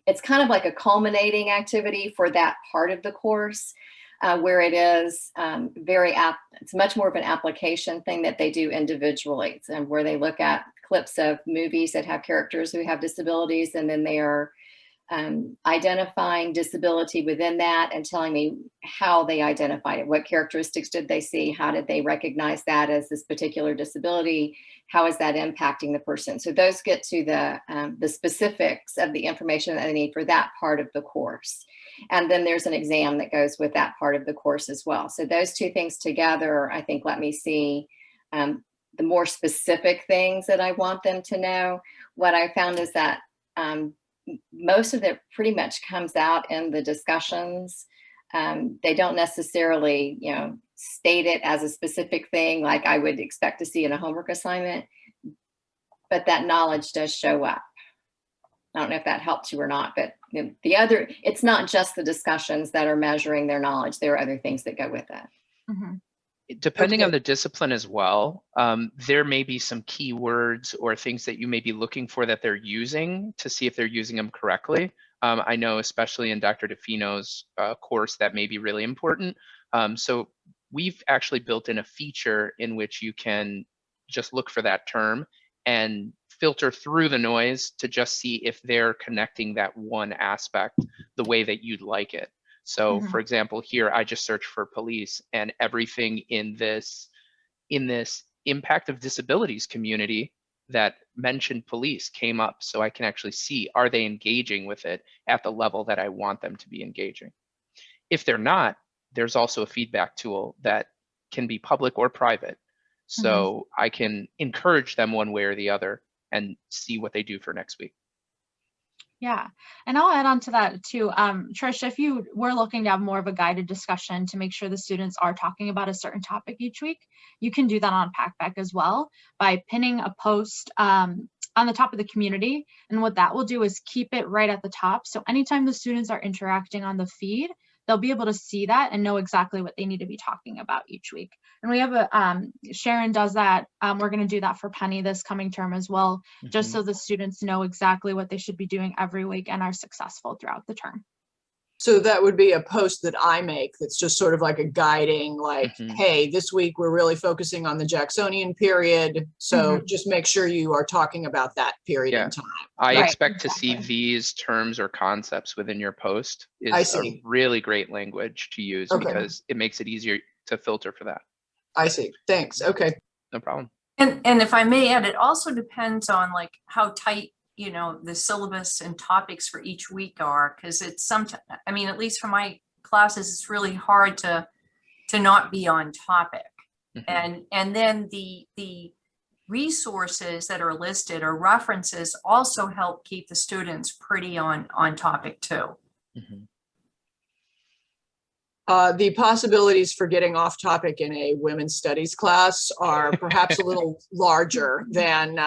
It's kind of like a culminating activity for that part of the course, where it is it's much more of an application thing that they do individually, and where they look at clips of movies that have characters who have disabilities, and then they are identifying disability within that and telling me how they identified it. What characteristics did they see? How did they recognize that as this particular disability? How is that impacting the person? So those get to the specifics of the information that they need for that part of the course. And then there's an exam that goes with that part of the course as well. So those two things together, I think, let me see the more specific things that I want them to know. What I found is that most of it pretty much comes out in the discussions. They don't necessarily, state it as a specific thing like I would expect to see in a homework assignment, but that knowledge does show up. I don't know if that helps you or not, but it's not just the discussions that are measuring their knowledge. There are other things that go with it. Mm-hmm. Depending on the discipline as well, there may be some keywords or things that you may be looking for that they're using to see if they're using them correctly. I know especially in Dr. DiFono's course that may be really important. So we've actually built in a feature in which you can just look for that term and filter through the noise to just see if they're connecting that one aspect the way that you'd like it. So for example, here I just searched for police, and everything in this impact of disabilities community that mentioned police came up, so I can actually see, are they engaging with it at the level that I want them to be engaging? If they're not, there's also a feedback tool that can be public or private. So I can encourage them one way or the other and see what they do for next week. Yeah, and I'll add on to that too. Trish, if you were looking to have more of a guided discussion to make sure the students are talking about a certain topic each week, you can do that on Packback as well by pinning a post on the top of the community. And what that will do is keep it right at the top. So anytime the students are interacting on the feed, they'll be able to see that and know exactly what they need to be talking about each week. And we have a, Sharon does that. We're going to do that for Penny this coming term as well, just so the students know exactly what they should be doing every week and are successful throughout the term. So that would be a post that I make that's just sort of like a guiding, like, hey, this week we're really focusing on the Jacksonian period. So just make sure you are talking about that period in time. I expect to see these terms or concepts within your post is a really great language to use because it makes it easier to filter for that. I see. Thanks. Okay. No problem. And if I may add, it also depends on like how tight, you know, the syllabus and topics for each week are, because it's sometimes, I mean, at least for my classes, it's really hard to not be on topic. And then the resources that are listed or references also help keep the students pretty on topic too. The possibilities for getting off topic in a women's studies class are perhaps a little larger than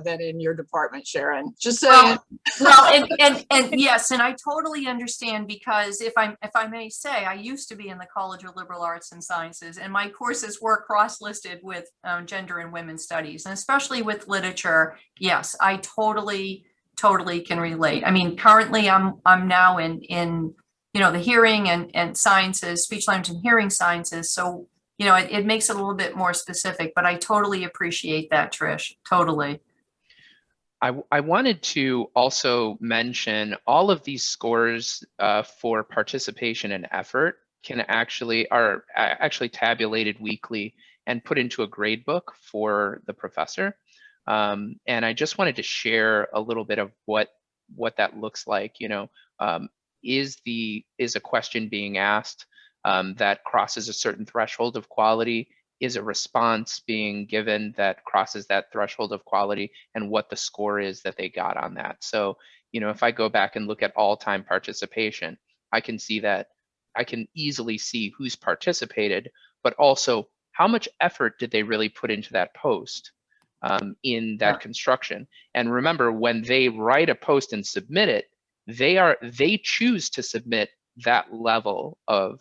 in your department, Sharon. Just saying. Well, and yes, and I totally understand, because if I may say, I used to be in the College of Liberal Arts and Sciences, and my courses were cross-listed with gender and women's studies, and especially with literature. Yes, I totally can relate. I mean, currently I'm now in you know, the hearing and sciences, speech language and hearing sciences. So, you know, it makes it a little bit more specific, but I totally appreciate that, Trish. Totally. I wanted to also mention all of these scores for participation and effort are actually tabulated weekly and put into a grade book for the professor. And I just wanted to share a little bit of what that looks like. You know, is a question being asked that crosses a certain threshold of quality? Is a response being given that crosses that threshold of quality, and what the score is that they got on that? So, you know, if I go back and look at all-time participation, I can see that I can easily see who's participated, but also how much effort did they really put into that post in that construction. And remember, when they write a post and submit it, they choose to submit that level of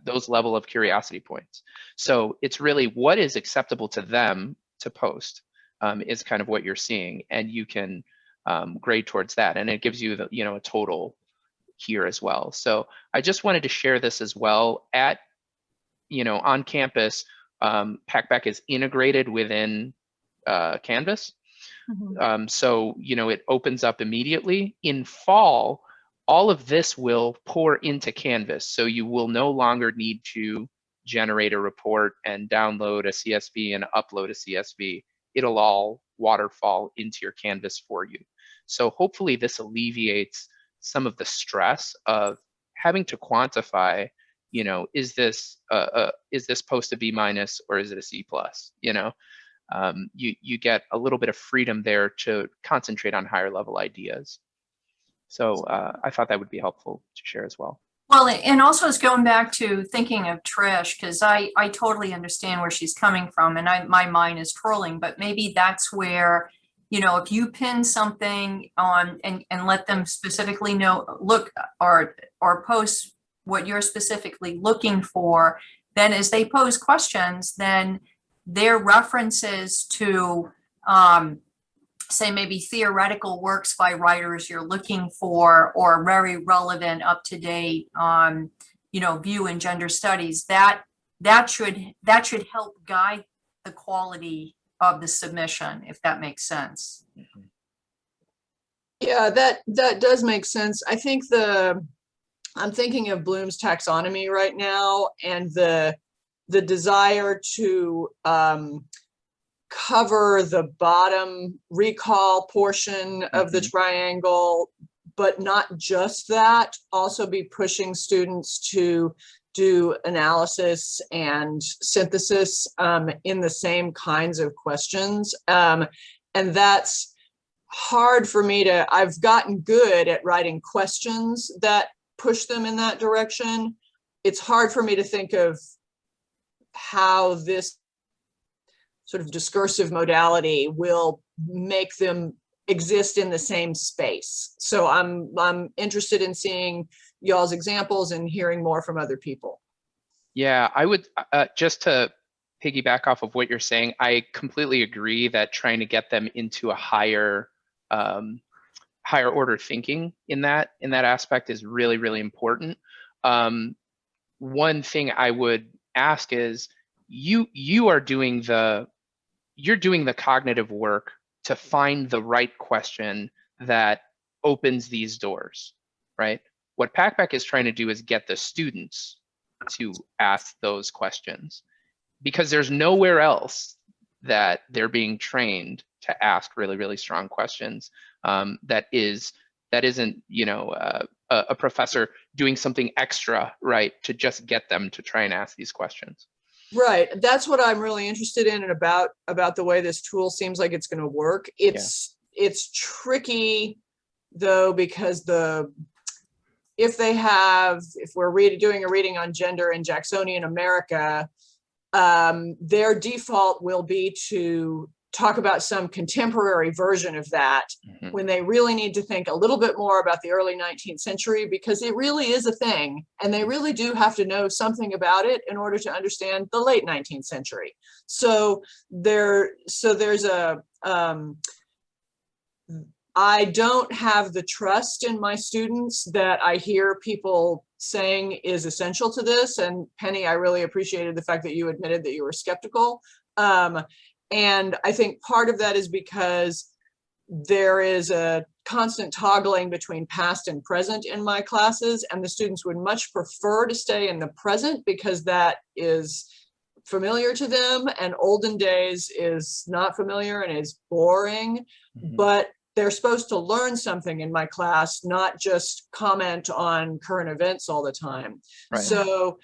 those level of curiosity points. So it's really what is acceptable to them to post is kind of what you're seeing, and you can grade towards that, and it gives you the, you know, a total here as well. So I just wanted to share this as well. At, you know, on campus, Packback is integrated within Canvas. So, you know, it opens up immediately. In fall, all of this will pour into Canvas. So you will no longer need to generate a report and download a CSV and upload a CSV. It'll all waterfall into your Canvas for you. So hopefully this alleviates some of the stress of having to quantify, you know, is this post a B- or is it a C+? You know, you get a little bit of freedom there to concentrate on higher level ideas. So I thought that would be helpful to share as well. Well, and also it's going back to thinking of Trish, because I totally understand where she's coming from, and my mind is twirling, but maybe that's where, you know, if you pin something on and let them specifically know, look, or post what you're specifically looking for, then as they pose questions, then their references to say maybe theoretical works by writers you're looking for, or very relevant, up-to-date, you know, view in gender studies, that should help guide the quality of the submission, if that makes sense. Yeah, that does make sense. I think I'm thinking of Bloom's taxonomy right now, and the desire to cover the bottom recall portion of the triangle, but not just that, also be pushing students to do analysis and synthesis in the same kinds of questions. And that's hard for me to, I've gotten good at writing questions that push them in that direction. It's hard for me to think of how this sort of discursive modality will make them exist in the same space. So I'm interested in seeing y'all's examples and hearing more from other people. Yeah, I would, just to piggyback off of what you're saying, I completely agree that trying to get them into a higher order thinking in that aspect is really, really important. One thing I would ask is, you're doing the cognitive work to find the right question that opens these doors, right? What PACBAC is trying to do is get the students to ask those questions, because there's nowhere else that they're being trained to ask really, really strong questions. That isn't, you know, a professor doing something extra, right, to just get them to try and ask these questions. Right. That's what I'm really interested in, and about the way this tool seems like it's going to work. It's tricky though, because if we're doing a reading on gender in Jacksonian America, their default will be to talk about some contemporary version of that, when they really need to think a little bit more about the early 19th century, because it really is a thing, and they really do have to know something about it in order to understand the late 19th century. So there's a I don't have the trust in my students that I hear people saying is essential to this. And Penny, I really appreciated the fact that you admitted that you were skeptical. And I think part of that is because there is a constant toggling between past and present in my classes, and the students would much prefer to stay in the present because that is familiar to them, and olden days is not familiar and is boring. But they're supposed to learn something in my class, not just comment on current events all the time. Right. So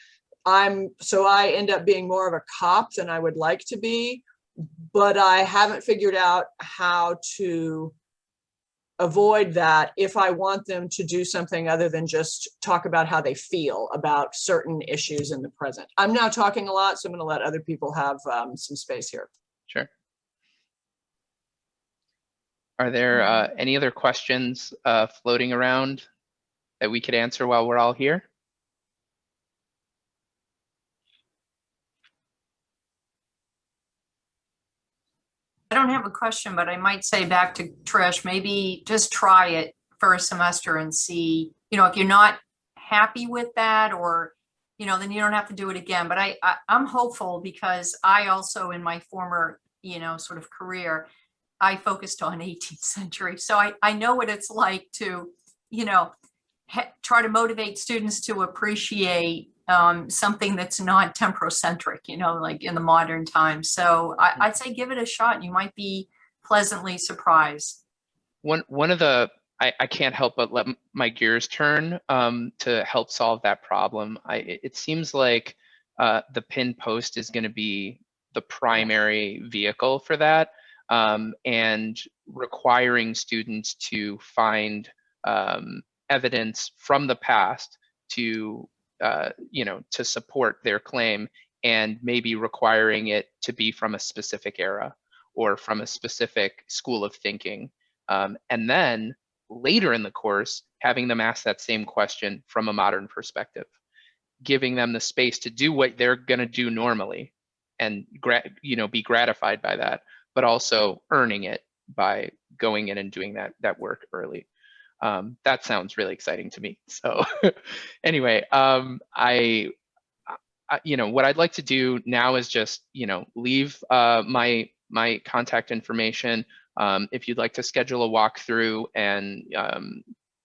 I end up being more of a cop than I would like to be, but I haven't figured out how to avoid that if I want them to do something other than just talk about how they feel about certain issues in the present. I'm now talking a lot, so I'm going to let other people have some space here. Sure. Are there any other questions floating around that we could answer while we're all here? I don't have a question, but I might say back to Trish, maybe just try it for a semester and see, you know, if you're not happy with that, or, you know, then you don't have to do it again. But I'm hopeful, because I also, in my former, you know, sort of career, I focused on 18th century. So I know what it's like to, you know, try to motivate students to appreciate something that's not temporocentric, you know, like in the modern times. So I'd say give it a shot. You might be pleasantly surprised. One of the, I can't help but let my gears turn to help solve that problem. It seems like the pin post is going to be the primary vehicle for that, and requiring students to find evidence from the past to you know, to support their claim, and maybe requiring it to be from a specific era or from a specific school of thinking. And then later in the course, having them ask that same question from a modern perspective, giving them the space to do what they're going to do normally and you know, be gratified by that, but also earning it by going in and doing that work early. That sounds really exciting to me. So anyway, you know, what I'd like to do now is just, you know, leave my contact information. If you'd like to schedule a walkthrough and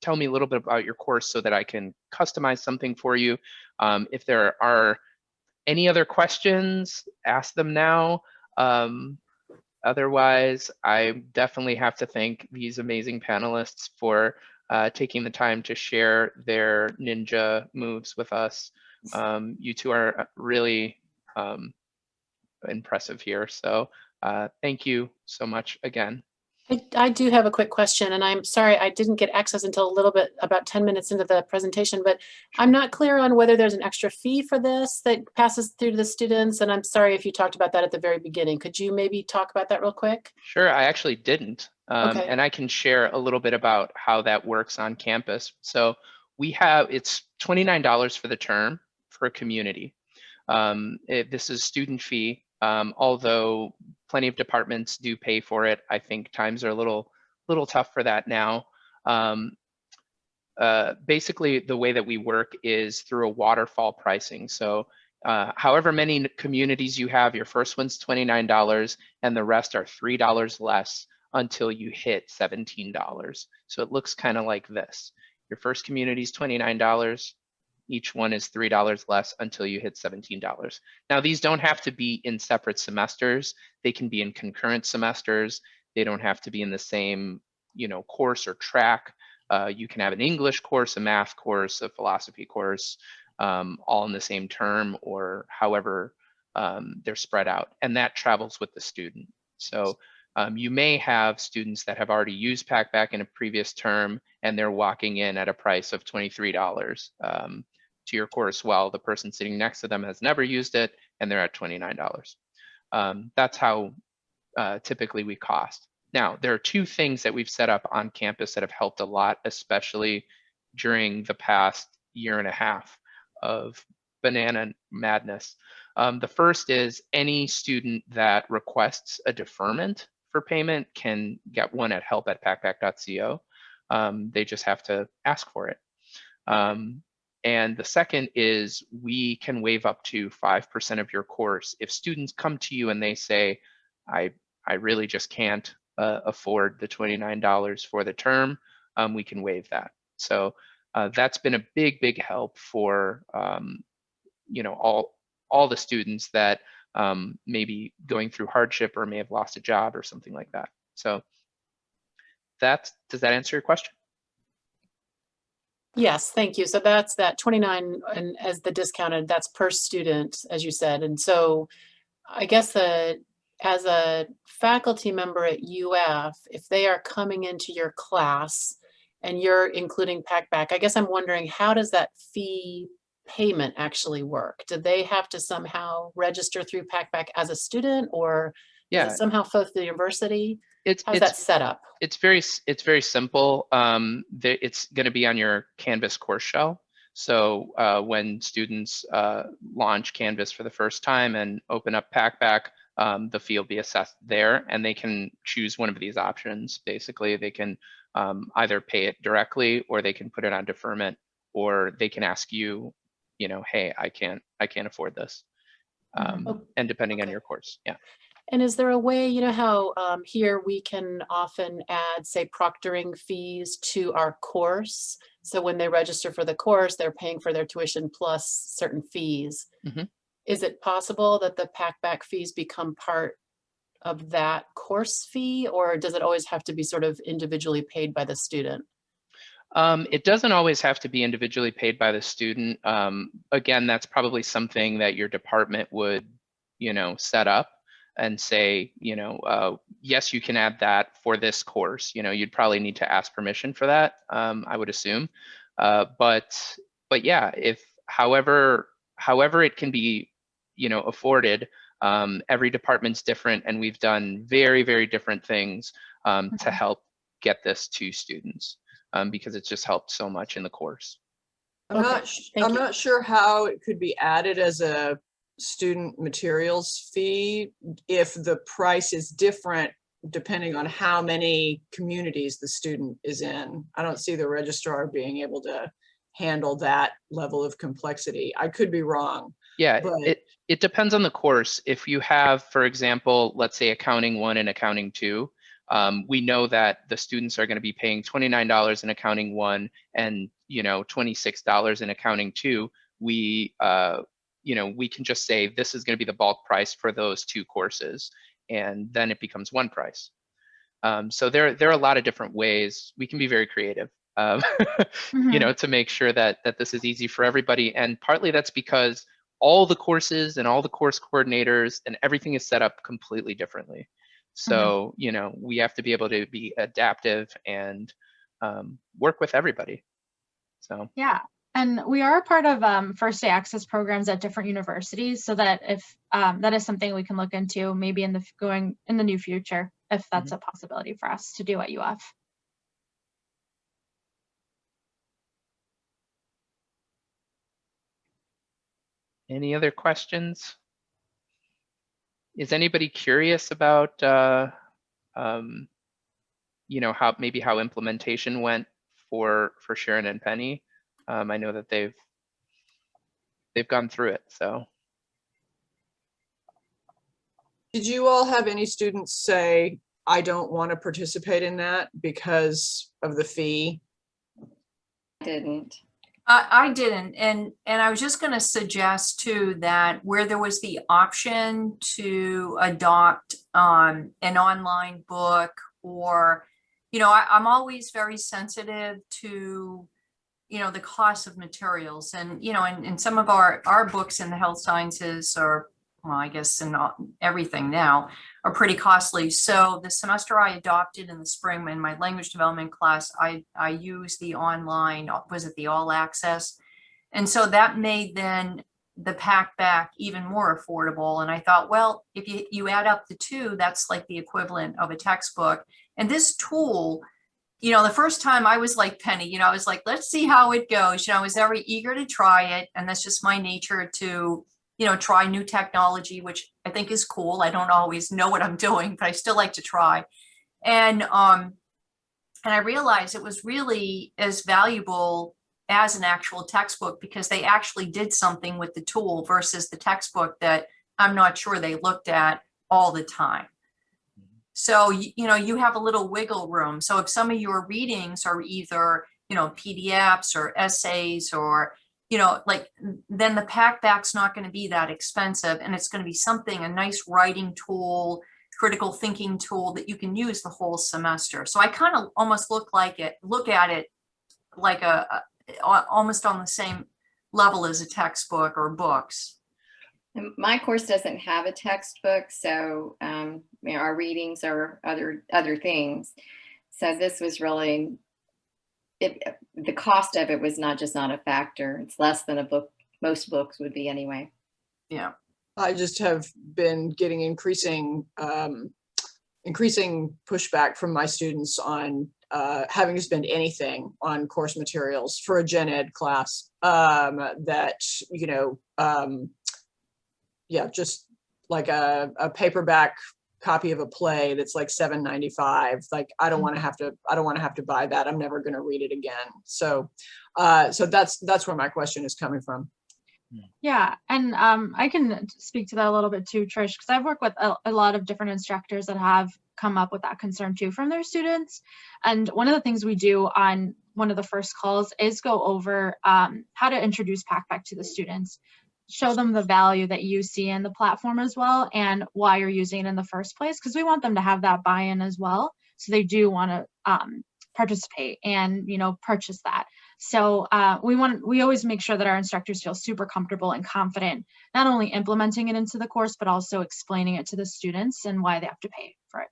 tell me a little bit about your course so that I can customize something for you. If there are any other questions, ask them now. otherwise, I definitely have to thank these amazing panelists for taking the time to share their ninja moves with us. You two are really impressive here. So thank you so much again. I do have a quick question, and I'm sorry I didn't get access until a little bit, about 10 minutes into the presentation, but I'm not clear on whether there's an extra fee for this that passes through to the students. And I'm sorry if you talked about that at the very beginning. Could you maybe talk about that real quick? Sure, I actually didn't. Okay. And I can share a little bit about how that works on campus. So we have, it's $29 for the term for a community. This is student fee, although plenty of departments do pay for it. I think times are a little tough for that now. Basically, the way that we work is through a waterfall pricing. So however many communities you have, your first one's $29 and the rest are $3 less until you hit $17. So it looks kind of like this. Your first community is $29. Each one is $3 less until you hit $17. Now, these don't have to be in separate semesters. They can be in concurrent semesters. They don't have to be in the same, course or track. You can have an English course, a math course, a philosophy course, all in the same term, or however they're spread out. And that travels with the student. So you may have students that have already used PackBack in a previous term, and they're walking in at a price of $23 to your course, while the person sitting next to them has never used it, and they're at $29. That's how typically we cost. Now, there are two things that we've set up on campus that have helped a lot, especially during the past year and a half of banana madness. The first is any student that requests a deferment for payment can get one at help@packback.co. They just have to ask for it. And the second is we can waive up to 5% of your course. If students come to you and they say, I really just can't afford the $29 for the term, we can waive that. So that's been a big help for all the students that may be going through hardship or may have lost a job or something like that. So does that answer your question? Yes, thank you. So that's that 29, and as the discounted, that's per student, as you said. And so I guess as a faculty member at UF, if they are coming into your class and you're including PackBack, I guess I'm wondering, how does that fee payment actually work? Do they have to somehow register through PackBack as a student, or does it somehow flow through the university? How's that set up? It's very simple. It's going to be on your Canvas course shell. So when students launch Canvas for the first time and open up PackBack, the fee will be assessed there, and they can choose one of these options. Basically, they can either pay it directly, or they can put it on deferment, or they can ask you, hey, I can't afford this. And depending on your course, yeah. And is there a way, how here we can often add, say, proctoring fees to our course? So when they register for the course, they're paying for their tuition plus certain fees. Mm-hmm. Is it possible that the PackBack fees become part of that course fee, or does it always have to be sort of individually paid by the student? It doesn't always have to be individually paid by the student. Again, that's probably something that your department would, set up and say, yes, you can add that for this course. You'd probably need to ask permission for that, I would assume. But yeah, if however it can be, afforded, every department's different, and we've done very different things to help get this to students, because it's just helped so much in the course. I'm not sure how it could be added as a student materials fee if the price is different depending on how many communities the student is in. I don't see the registrar being able to handle that level of complexity. I could be wrong. Yeah, but it depends on the course. If you have, for example, let's say Accounting 1 and Accounting 2, we know that the students are going to be paying $29 in Accounting 1 and $26 in Accounting 2. We can just say this is going to be the bulk price for those two courses. and then it becomes one price. So there are a lot of different ways we can be very creative, you know, to make sure that this is easy for everybody. And partly that's because all the courses and all the course coordinators and everything is set up completely differently. So, you know, we have to be able to be adaptive and work with everybody. So Yeah, and we are a part of first day access programs at different universities, so that if that is something we can look into maybe in the near future, if that's a possibility for us to do at UF. any other questions? Is anybody curious about you know, how implementation went for Sharon and Penny? I know that they've gone through it, so. Did you all have any students say, I don't want to participate in that because of the fee? I didn't. I didn't, and I was just going to suggest too that where there was the option to adopt an online book, or, you know, I'm always very sensitive to, you know, the cost of materials, and, you know, in some of our books in the health sciences, or, well, I guess in everything now, are pretty costly. So the semester I adopted in the spring in my language development class, I used the online, was it the all access? And so that made then the packback even more affordable. And I thought, well, if you add up the two, that's like the equivalent of a textbook. And this tool, you know, the first time I was like Penny, you know, I was like, let's see how it goes. You know, I was very eager to try it. And that's just my nature to, you know, try new technology, which I think is cool. I don't always know what I'm doing, but I still like to try. And I realized it was really as valuable as an actual textbook, because they actually did something with the tool versus the textbook that I'm not sure they looked at all the time. So, you know, you have a little wiggle room. So if some of your readings are either, you know, PDFs or essays, or, you know, like, then the packback's not going to be that expensive, and it's going to be something, a nice writing tool, critical thinking tool that you can use the whole semester. So I kind of almost look at it like almost on the same level as a textbook or books. My course doesn't have a textbook, so you know, our readings are other things. So this was really, the cost of it was not a factor. It's less than a book, most books would be anyway. Yeah. I just have been getting increasing pushback from my students on having to spend anything on course materials for a gen ed class, that, you know, yeah, just like a paperback copy of a play that's like $7.95. Like, I don't want to have to buy that. I'm never going to read it again. So that's where my question is coming from. Yeah, and I can speak to that a little bit too, Trish, because I've worked with a lot of different instructors that have come up with that concern too from their students. And one of the things we do on one of the first calls is go over how to introduce packback to the students, show them the value that you see in the platform as well, and why you're using it in the first place, because we want them to have that buy-in as well, so they do want to participate and, you know, purchase that. So we always make sure that our instructors feel super comfortable and confident, not only implementing it into the course, but also explaining it to the students and why they have to pay for it.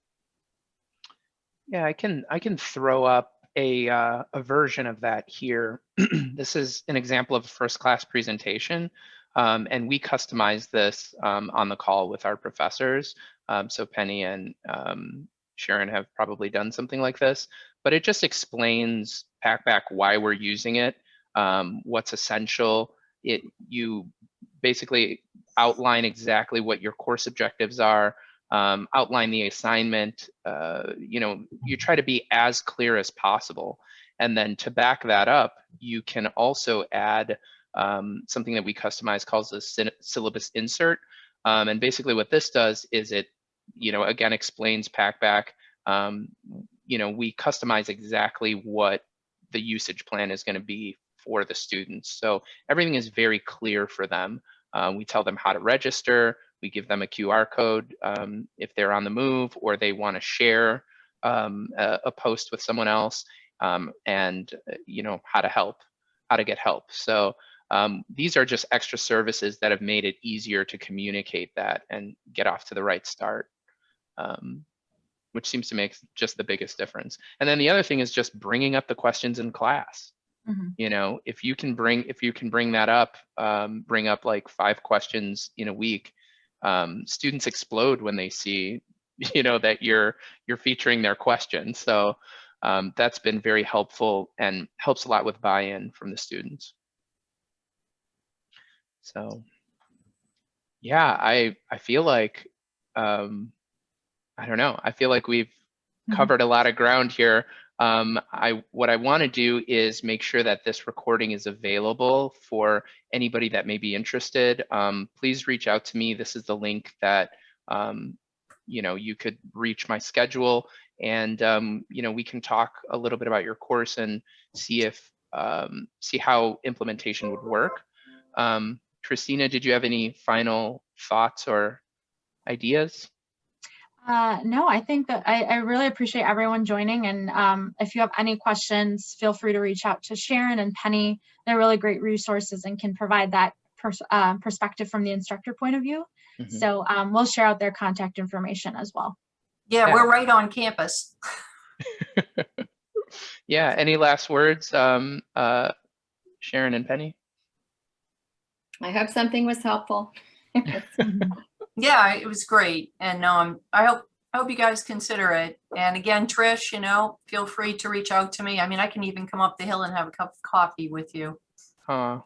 Yeah, I can throw up a version of that here. This is an example of a first class presentation, and we customize this on the call with our professors. So Penny and Sharon have probably done something like this, but it just explains packback, why we're using it, what's essential. You basically outline exactly what your course objectives are, outline the assignment, you know, you try to be as clear as possible. And then to back that up, you can also add something that we customize calls a syllabus insert. And basically what this does is it, you know, again, explains packback. You know, we customize exactly what the usage plan is going to be for the students. So everything is very clear for them. We tell them how to register. We give them a QR code if they're on the move or they want to share a post with someone else, and how to get help. So these are just extra services that have made it easier to communicate that and get off to the right start, which seems to make just the biggest difference. And then the other thing is just bringing up the questions in class. Mhm. If you can bring that up, bring up like 5 questions in a week, students explode when they see, that you're featuring their questions. So that's been very helpful and helps a lot with buy-in from the students. So yeah, I feel like, I don't know, I feel like we've covered a lot of ground here. What I want to do is make sure that this recording is available for anybody that may be interested. Please reach out to me. This is the link that you could reach my schedule, and we can talk a little bit about your course and see how implementation would work. Christina, did you have any final thoughts or ideas? No, I think that I really appreciate everyone joining. And if you have any questions, feel free to reach out to Sharon and Penny. They're really great resources and can provide that perspective from the instructor point of view. So we'll share out their contact information as well. Yeah, we're right on campus. Yeah, any last words, Sharon and Penny? I hope something was helpful. Yeah, it was great. And I hope you guys consider it. And again, Trish, feel free to reach out to me. I mean, I can even come up the hill and have a cup of coffee with you. Awesome.